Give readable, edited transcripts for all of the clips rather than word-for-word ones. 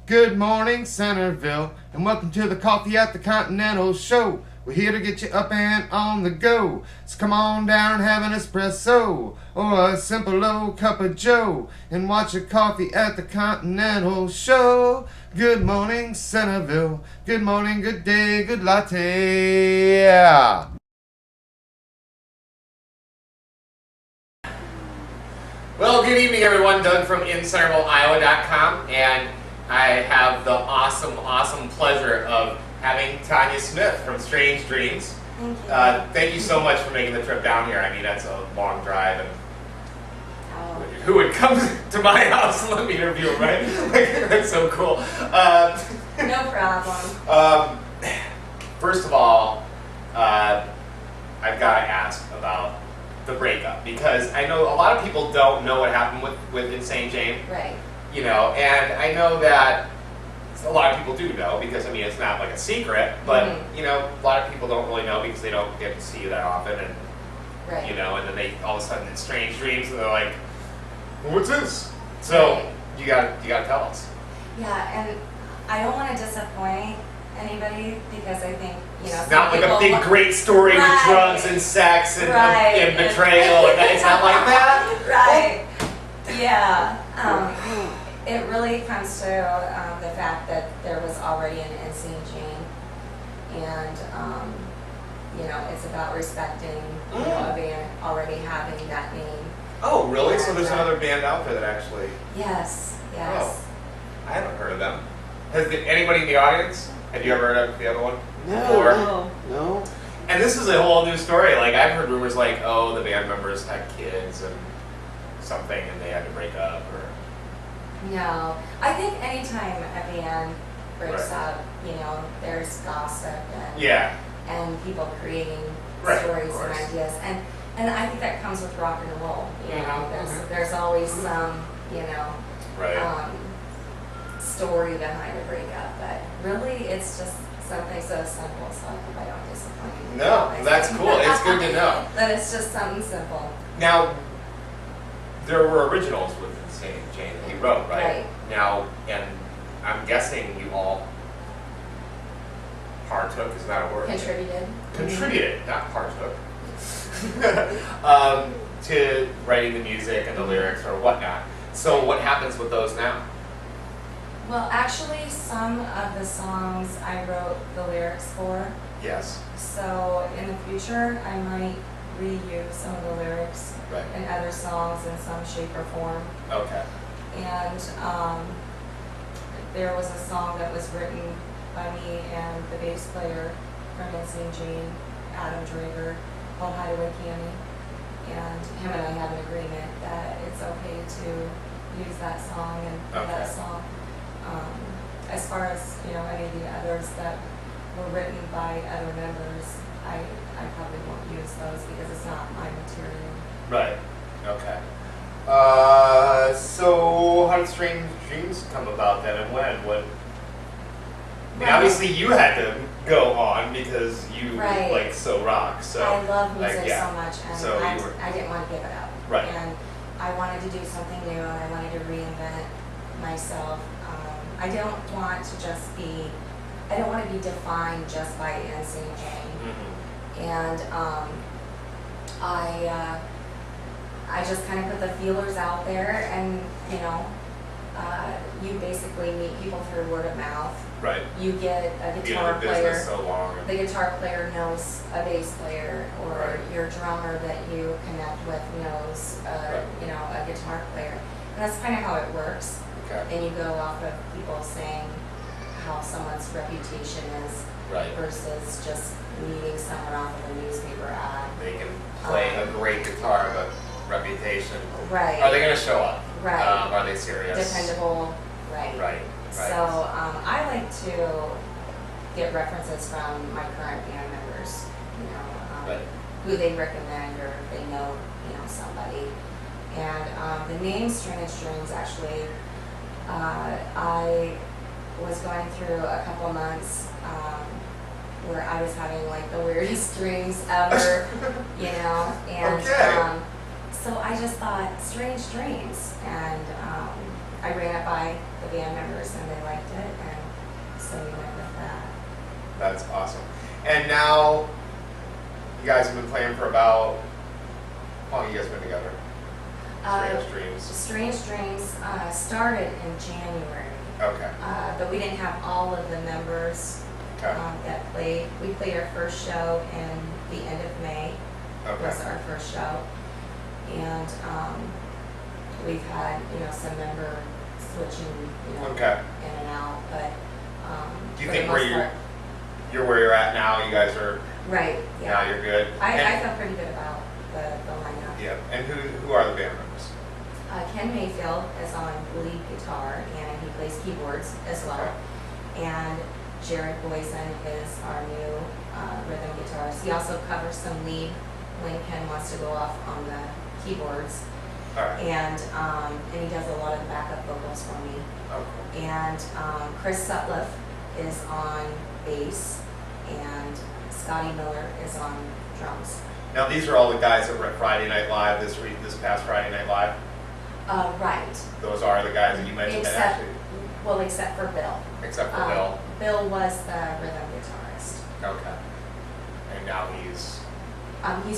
Good morning, Centerville, and welcome to the Coffee at the Continental show. We're here to get you up and on the go. So come on down and have an espresso or a simple old cup of joe and watch a Coffee at the Continental show. Good morning, Centerville. Good morning, good day, good latte. Yeah. Well, good evening, everyone. Doug from InCentervilleIowa.com, and I have the awesome pleasure of having Tanya Smith from Strange Dreams. Thank you. Thank you so much for making the trip down here. I mean, that's a long drive, and who would come to my house and let me interview him, right? That's so cool. No problem. First of all, I've got to ask about the breakup, because I know a lot of people don't know what happened with Insane Jane. Right. You know, and I know that a lot of people do know, because I mean it's not like a secret, but you know, a lot of people don't really know because they don't get to see you that often, and Right. you know, and then they all of a sudden it's Strange Dreams and they're like, what's this? So Right. you gotta tell us. Yeah, and I don't want to disappoint anybody because I think, you know, It's not like a big people- great story with Right. drugs and sex and, Right. and betrayal, and that. It's not like that. Right. Yeah. It really comes to the fact that there was already an Insane Jane, and you know, it's about respecting, you know, a band already having that name. Oh, really? So there's Yeah. another band out there that actually. Yes. Oh, I haven't heard of them. Anybody in the audience? Have you ever heard of the other one? No. And this is a whole new story. Like, I've heard rumors like, oh, the band members had kids and something, and they had to break up, or. No, I think anytime a band breaks Right. up, you know, there's gossip and Yeah. and people creating Right, of stories and course. ideas, and I think that comes with rock and roll. You know, Mhm, there's always some, you know, Right. story behind a breakup, but really it's just something so simple. So I hope I don't disappoint you. No, that's cool. It's good to know. But it's just something simple. Now, there were originals with Insane Jane that he wrote, right? Right. Now, and I'm guessing you all partook, is that a word? Contributed, not partook, to writing the music and the lyrics or whatnot. So what happens with those now? Well, actually, some of the songs I wrote the lyrics for. Yes. So in the future, I might reuse some of the lyrics Right. in other songs in some shape or form. Okay. And there was a song that was written by me and the bass player from Insane Jane, Adam Drager, called Highway Candy. And him and I have an agreement that it's okay to use that song and play Okay. that song. As far as, you know, any of the others that were written by other members, I probably won't use those because it's not my material. Right. Okay. So how did Strange Dreams come about then, and when? I mean, Well, obviously you had to go on because you Right. like so rock. So I love music like, yeah. so much, and So you were- I didn't want to give it up. Right. And I wanted to do something new, and I wanted to reinvent myself. I don't want to just be, I don't want to be defined just by Insane Jane. Mhm. And I just kind of put the feelers out there, and you know, you basically meet people through word of mouth. Right. You get a Being in guitar the player. business so long. The guitar player knows a bass player, or Right. your drummer that you connect with knows, Right. you know, a guitar player. And that's kind of how it works. Okay. And you go off of people saying how someone's reputation is Right. versus just meeting someone off of a newspaper ad. They can play a great guitar, but reputation. Right. Are they going to show up? Right. Are they serious? Dependable. Right. Right. Right. So I like to get references from my current band members, you know, Right. who they recommend, or if they know, you know, somebody. And the name Strange Dreams, actually, I was going through a couple months where I was having like the weirdest dreams ever, you know, and Okay. so I just thought Strange Dreams, and I ran it by the band members and they liked it, and so we went with that. That's awesome. And now, you guys have been playing for about, how long have you guys been together? Strange Dreams. Strange Dreams started in January. Okay. But we didn't have all of the members that played. We played our first show in the end of May. Okay. Was our first show. And we've had, some member switching, Okay. in and out. But Do you for think the where most you're where you're at now, you guys are, part, right, yeah. now you're good? I feel pretty good about the lineup. Yeah, and who are the band members? Ken Mayfield is on lead guitar and he plays keyboards as well. And Jared Boyson is our new rhythm guitarist. He also covers some lead when Ken wants to go off on the keyboards. All right. And he does a lot of the backup vocals for me. Oh, cool. And Chris Sutliff is on bass and Scotty Miller is on drums. Now these are all the guys that were at Friday Night Live this past Friday Night Live? Right. Those are the guys that you mentioned that actually? Except for Bill. Except for Bill? Bill was the rhythm guitarist. Okay. And now he's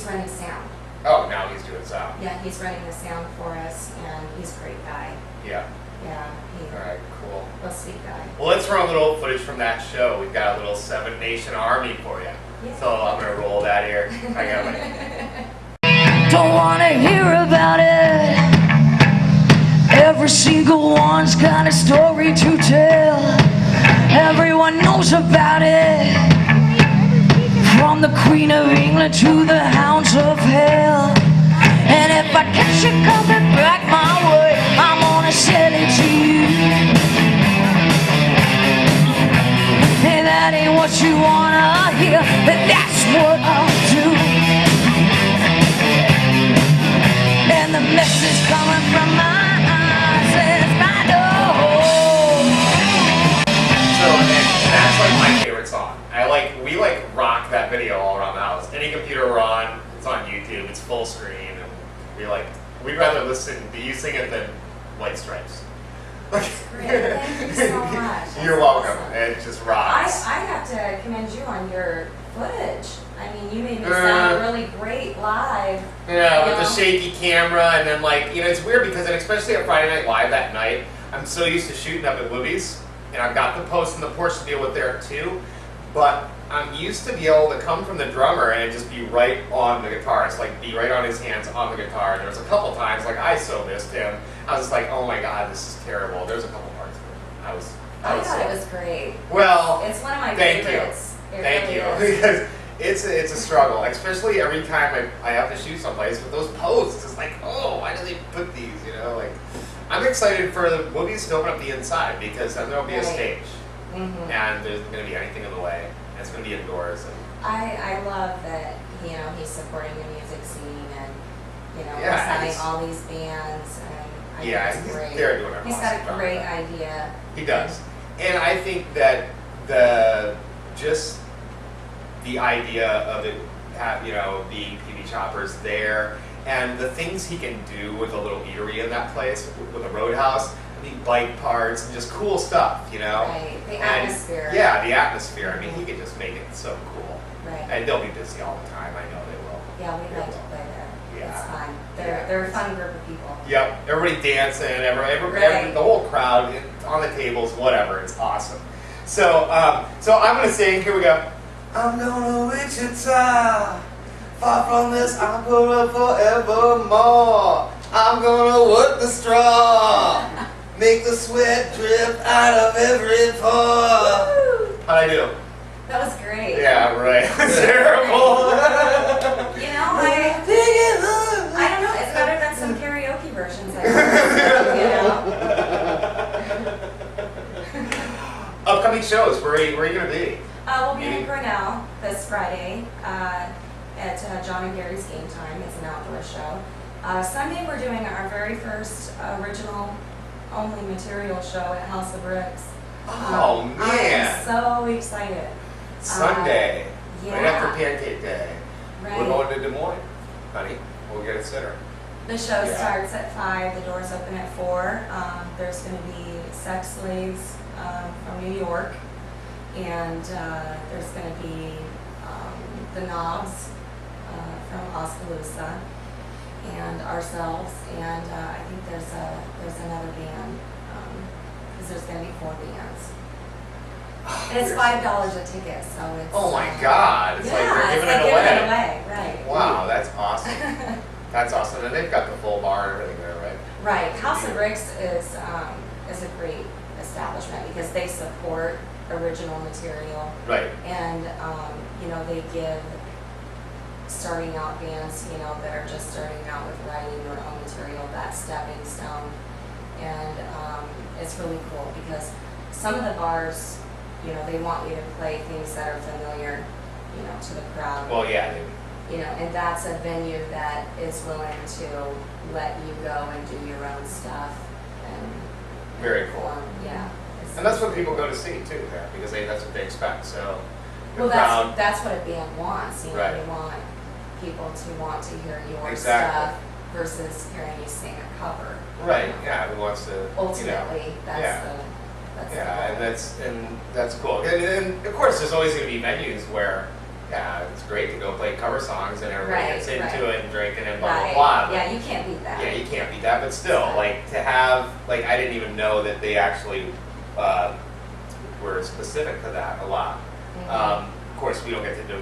running sound. Oh, now he's doing sound. Yeah, he's running the sound for us, and he's a great guy. Yeah. Yeah, All right, cool. Real sweet guy. Well, let's run a little footage from that show. We've got a little Seven Nation Army for you. Yeah. So I'm going to roll that here. I got it. Don't wanna hear about it. Every single one's got a story to tell. Everyone knows about it. From the Queen of England to the hounds of hell. And if I catch you coming back my way, I'm gonna sell it to you. And that ain't what you wanna hear, but that's what I'll do. And the message coming from my eyes is my door. So that's like my favorite song. We rock that video all around the house. Any computer we're on, it's on YouTube, it's full screen, and we'd rather listen to you sing it than White Stripes. Great. Thank you so much. That's You're welcome. awesome. It just rocks. I have to commend you on your footage. I mean, you made me sound really great live. Yeah, with the shaky camera, and then it's weird because especially at Friday Night Live that night, I'm so used to shooting up at Woobies, and I've got the post and the porch to deal with there too, but I'm used to be able to come from the drummer and just be right on the guitarist, be right on his hands on the guitar. And there was a couple times, I so missed him. I was just like, oh my god, this is terrible. There's a couple parts of it. I thought it was great. Well, it's one of my thank favorites. you. Thank you. Because it's a struggle, especially every time I have to shoot someplace with those posts. It's like, oh, why do they put these? I'm excited for the Woobies to open up the inside because then there'll be a stage, and there's going to be anything in the way. And it's going to be indoors. And I love that he's supporting the music scene and signing all these bands and I think it's great. They're doing an He's awesome got a great idea. He does, and I think that the idea of it, the PB Choppers there, and the things he can do with a little eatery in that place, with a roadhouse, bike parts, and just cool stuff, Right, the atmosphere. Yeah, the atmosphere. I mean, he could just make it so cool. Right. And they'll be busy all the time. I know they will. Yeah, we like to play there. Yeah. It's fun. They're a fun group of people. Yep. Everybody dancing, Right. the whole crowd on the tables, whatever. It's awesome. So I'm gonna sing. Here we go. I'm gonna Wichita, far from this opera forevermore. I'm gonna work the straw, make the sweat drip out of every pore. How'd I do? That was great. Yeah, right. It's terrible. I don't know. It's better than some karaoke versions I've heard. Upcoming shows. Where are you gonna be? We'll be in Grinnell this Friday at John and Gary's Game Time. It's an outdoor show. Sunday we're doing our very first original only material show at House of Bricks. Oh man! I am so excited. Sunday, yeah. right after Pancake Day. Right. We're going to Des Moines, honey. We'll get a sitter. The show Yeah. starts at 5, the doors open at 4. There's going to be sex slaves from New York, and there's going to be the Knobs from Oskaloosa, and ourselves, and I think there's another band, because there's going to be 4 bands. And it's $5 a ticket, so it's... Oh my God! It's like they're giving it away. Right. Wow, that's awesome. That's awesome, and they've got the full bar and everything there, right? Right. House of Bricks is a great establishment because they support original material. Right. And they give starting out bands, that are just starting out with writing their own material, that stepping stone. And it's really cool because some of the bars, they want you to play things that are familiar, to the crowd. Well, yeah. And that's a venue that is willing to let you go and do your own stuff. And Very cool. Yeah. And that's what people go to see too there, because that's what they expect. So, the Well, crowd, that's what a band wants. Right. They want people to want to hear your Exactly. stuff versus hearing you sing a cover. right? Yeah, who wants to? Ultimately, that's yeah. the Yeah, goal. and that's cool. And of course, there's always going to be venues where, yeah, it's great to go play cover songs and everybody Right, gets into right. it and drinking and blah Right. blah blah. But Yeah, you can't beat that. yeah, you can't beat that. But still, like to have, like I didn't even know that they actually were specific to that a lot. Mhm. Of course, we don't get to Des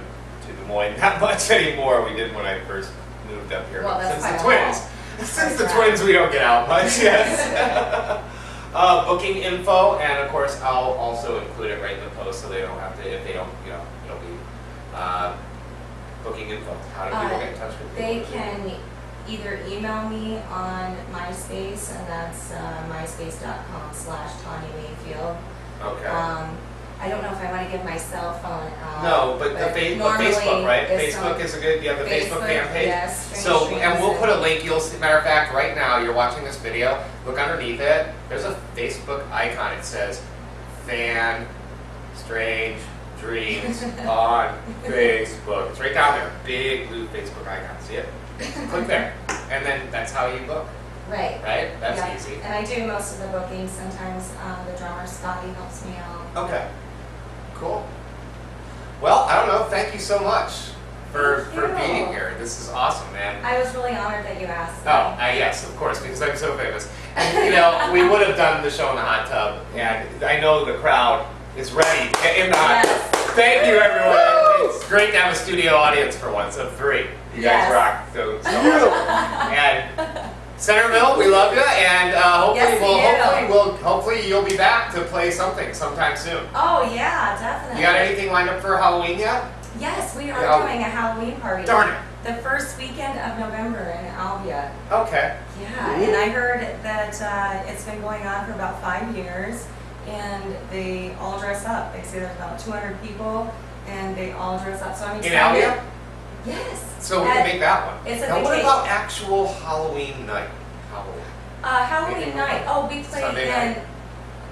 Moines that much anymore. We did when I first moved up here. Well, But that's since the quite a twins, haul. since the Right. twins, we don't get out much. Yes. Booking info, and of course, I'll also include it right in the post, so they don't have to. If they don't, it'll be booking info. How do people get in touch with you? They can either email me on MySpace, and that's myspace.com/Tanya Mayfield. Okay. I don't know if I want to give my cell phone out. No, but normally Facebook, right? it's Facebook on is a good. You have the Facebook fan page. Yes. So, Strange and we'll Dreams put a link. You'll see. Matter of fact, right now you're watching this video. Look underneath it. There's a Facebook icon. It says "Fan Strange Dreams" on Facebook. It's right down there. Big blue Facebook icon. See it? Click there, and then that's how you book. Right. Right? That's Yeah. easy. And I do most of the bookings. Sometimes the drummer Scotty helps me out. Okay. Cool. Well, I don't know. Thank you so much for Thank you. being here. This is awesome, man. I was really honored that you asked. Oh, yes, of course, because I'm so famous. And, we would have done the show in the hot tub, and I know the crowd is ready in the hot tub. Yes. Thank you, everyone. Woo! It's great to have a studio audience for once of 3. You guys Yes. rock. So awesome. And Centerville, we love you, and Yes, we do. hopefully you'll be back to play something sometime soon. Oh yeah, definitely. You got anything lined up for Halloween yet? Yes, we are Yeah. doing a Halloween party. Darn it. The first weekend of November in Albia. Okay. Yeah, and I heard that it's been going on for about 5 years, and they all dress up. They say there's about 200 people, and they all dress up. So I'm In excited. Albia? Yes. So we can make that one. It's a Now, what vacation. about actual Halloween night? Halloween Anything night. Oh, we play Sunday in. night?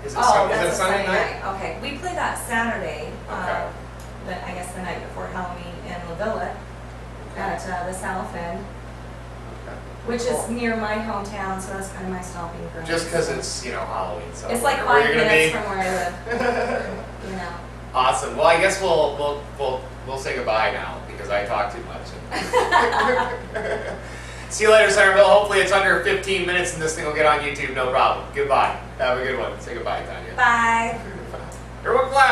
Is it, Oh, is that's it a Sunday night? Okay, we play that Saturday. Okay. I guess the night before Halloween in La Villa at the South End, Okay. which is Cool. near my hometown, so that's kind of my stopping ground. Just because it's Halloween, so It's like where 5 you're gonna minutes be. from where I live. Awesome. Well, I guess we'll say goodbye now because I talk too much. See you later, Centerville. Hopefully it's under 15 minutes and this thing will get on YouTube. No problem. Goodbye. Have a good one. Say goodbye, Tanya. Bye. Everyone clap.